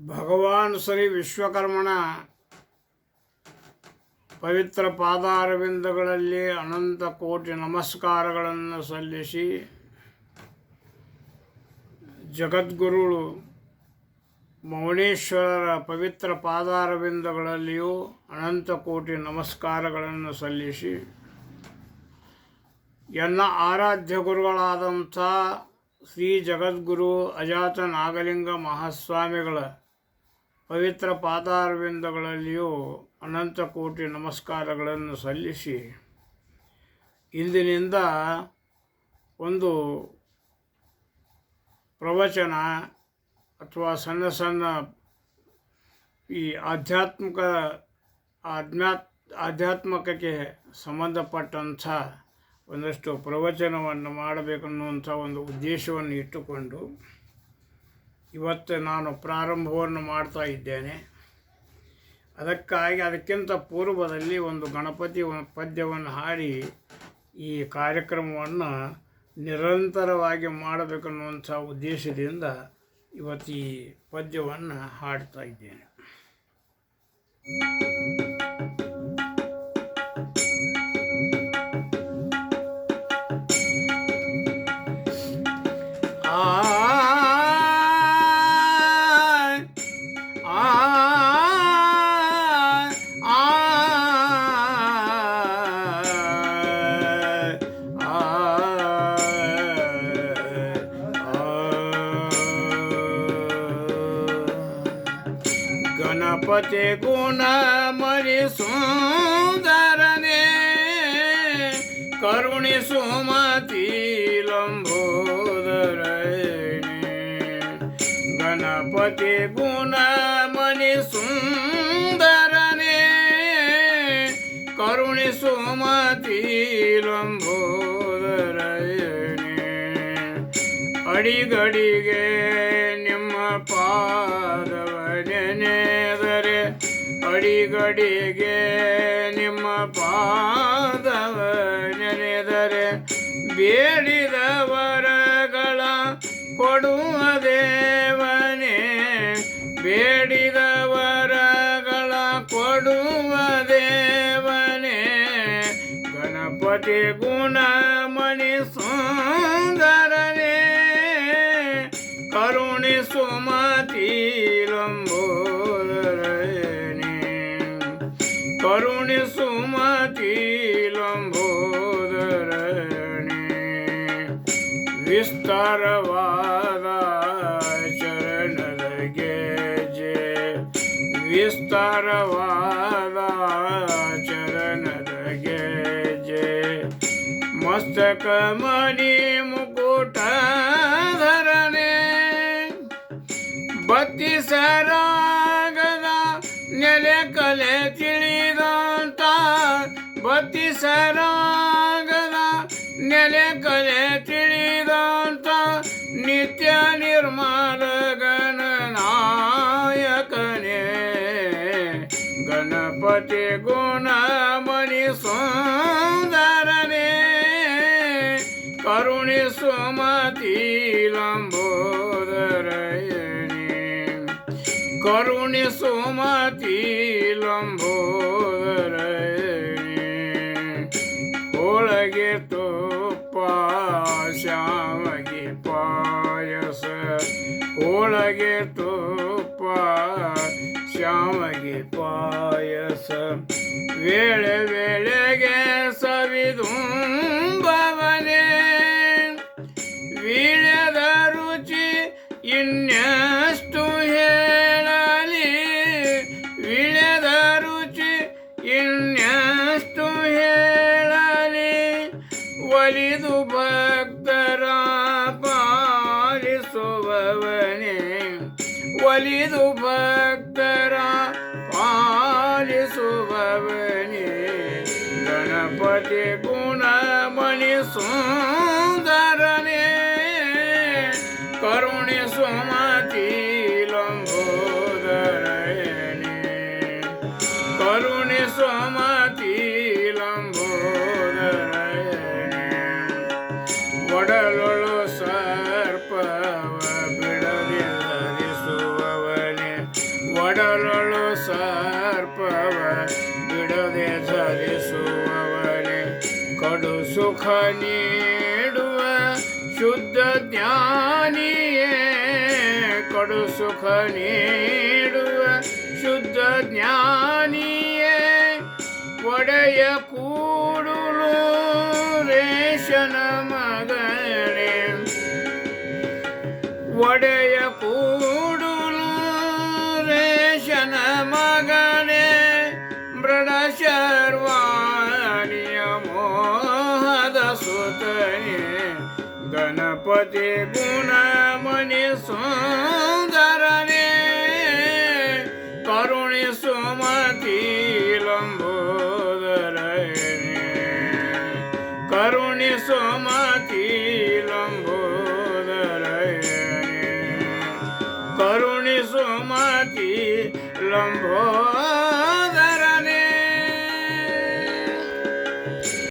ಭಗವಾನ್ ಶ್ರೀ ವಿಶ್ವಕರ್ಮನ ಪವಿತ್ರ ಪಾದಾರವಿಂದಗಳಲ್ಲಿ ಅನಂತ ಕೋಟಿ ನಮಸ್ಕಾರಗಳನ್ನು ಸಲ್ಲಿಸಿ, ಜಗದ್ಗುರುಳು ಮೌನೇಶ್ವರರ ಪವಿತ್ರ ಪಾದಾರವಿಂದಗಳಲ್ಲಿಯೂ ಅನಂತ ಕೋಟಿ ನಮಸ್ಕಾರಗಳನ್ನು ಸಲ್ಲಿಸಿ, ಎಲ್ಲ ಆರಾಧ್ಯ ಗುರುಗಳಾದಂಥ ಶ್ರೀ ಜಗದ್ಗುರು ಅಜಾತ ನಾಗಲಿಂಗ ಮಹಾಸ್ವಾಮಿಗಳ ಪವಿತ್ರ ಪಾದಾರವಿಂದಗಳಲ್ಲಿಯೂ ಅನಂತ ಕೋಟಿ ನಮಸ್ಕಾರಗಳನ್ನು ಸಲ್ಲಿಸಿ, ಇಂದಿನಿಂದ ಒಂದು ಪ್ರವಚನ ಅಥವಾ ಸಣ್ಣ ಸಣ್ಣ ಈ ಆಧ್ಯಾತ್ಮಕಕ್ಕೆ ಸಂಬಂಧಪಟ್ಟಂಥ ಒಂದಷ್ಟು ಪ್ರವಚನವನ್ನು ಮಾಡಬೇಕನ್ನುವಂಥ ಒಂದು ಉದ್ದೇಶವನ್ನು ಇಟ್ಟುಕೊಂಡು ಇವತ್ತು ನಾನು ಪ್ರಾರಂಭವನ್ನು ಮಾಡ್ತಾ ಇದ್ದೇನೆ. ಅದಕ್ಕಿಂತ ಪೂರ್ವದಲ್ಲಿ ಒಂದು ಗಣಪತಿ ಪದ್ಯವನ್ನು ಹಾಡಿ ಈ ಕಾರ್ಯಕ್ರಮವನ್ನು ನಿರಂತರವಾಗಿ ಮಾಡಬೇಕನ್ನುವಂಥ ಉದ್ದೇಶದಿಂದ ಇವತ್ತು ಈ ಪದ್ಯವನ್ನು ಹಾಡ್ತಾ ಇದ್ದೇನೆ. ಗಣಪತಿ ಗುಣ ಮರಿ ಸುಂದರನೇ, ಕರುಣಿಸು ಮತಿ ಲಂಬೋದರನೇ. ಗಣಪತಿ ಗುಣ ಮನಿ ಸುಂದರನೇ, ಕರುಣಿಸು ಮತಿ ಲಂಬೋದರನೇ. ಅಡಿಗಡಿಗೆ ನಿಮ್ಮ ಪಾದವ ನೆನೆದರೆ, ಅಡಿಗಡಿಗೆ ನಿಮ್ಮ ಪಾದವ ನೆನೆದರೆ, ಬೇಡಿದ ವರಗಳ ಕೊಡುವ ದೇವನೇ, ಬೇಡಿದ ವರಗಳ ಕೊಡುವ ದೇವನೇ. ಗಣಪತಿ ಗುಣ ಮಣಿ ಸುಂದರನೇ, ಕರುಣಿಸು ಮತಿ ಲಂಬೋದರನೇ. ಕರುಣಿಸು ಮತಿ ಲಂಬೋದರನೇ. ವಿಸ್ತಾರವಾದ ಚರಣದ ಗೆಜೆ, ವಿಸ್ತಾರವಾದ ಚರಣದ ಗೆಜೆ. ಮಸ್ತಕ ಮಣಿ ಮುಕುಟಧರನೇ, ಬತ್ತಿಸರಾಗದ ನೆಲೆ ಕಲೆ ತಿಳಿದಂತ, ಬತ್ತಿಸರಾಗದ ನೆಲೆ ಕಲೆ ತಿಳಿದಂತ, ನಿತ್ಯ ನಿರ್ಮಲ ಗಣನಾಯಕನೇ. ಗಣಪತಿ ಗುಣ ಮಣಿ ಸುಂದರನೇ, ಕರುಣಿಸು ಮತಿ ಲಂಬೋದರನೇ. ಕರುಣಿಸು ಮತಿ ಲಂಬೋದರನೇ. ಹೋಳಗೆ ತುಪ್ಪ ಶ್ಯಾಮಗೆ ಪಾಯಸ, ಹೋಳಗೆ ತುಪ್ಪ ಶ್ಯಾಮಗೆ ಪಾಯಸ. ವೇಳೆ ವೇಳೆಗೆ ಸವಿದುಂಬವನೇ, ವೀಳ್ಯದ ರುಚಿ ಇನ್ನೆಷ್ಟು ಹೇಳಲಿ, ವೀಳ್ಯದ ರುಚಿ ಇನ್ನೆಷ್ಟು ಹೇಳಲಿ. ಒಲಿದು ಭಕ್ತರ ಪಾಲಿಸುವವನೇ, ಒಲಿದು ಭಕ್ತರ ಪಾಲಿಸುವವನೇ. ಗಣಪತಿ ಗುಣ ಮಣಿ ಸುಂದರನೇ, ಕರುಣಿಸು ಮತಿ ಲಂಬೋದರನೇ. ಕರುಣಿಸು ಮತಿ ಲಂಬೋದರನೇ. ಒಡಲೊಳು ಸರ್ಪವ ಸುಖ ನೀಡುವ ಶುದ್ಧ ಜ್ಞಾನಿಯೇ ಕಡು ಸುಖ ನೀಡುವ ಶುದ್ಧ ಜ್ಞಾನಿಯೇ ಒಡೆಯ ಕೂಡಲು ರೇಷನ ಮಗನೇ ಒಡೆಯ ಕೂಡಲು ರೇಷನ ಮಗನೇ ಮೃಡ ಶರ್ವಾಣಿಯ ಮೋಹದ ಸುತನೇ ಗಣಪತಿ ಗುಣಮಣಿ ಸುಂದರನೇ ಕರುಣಿಸು ಮತಿ ಲಂಬೋದರನೇ ಕರುಣಿಸು ಮತಿ ಲಂಬೋದರನೇ ಕರುಣಿಸು ಮತಿ ಲಂಬೋದರನೇ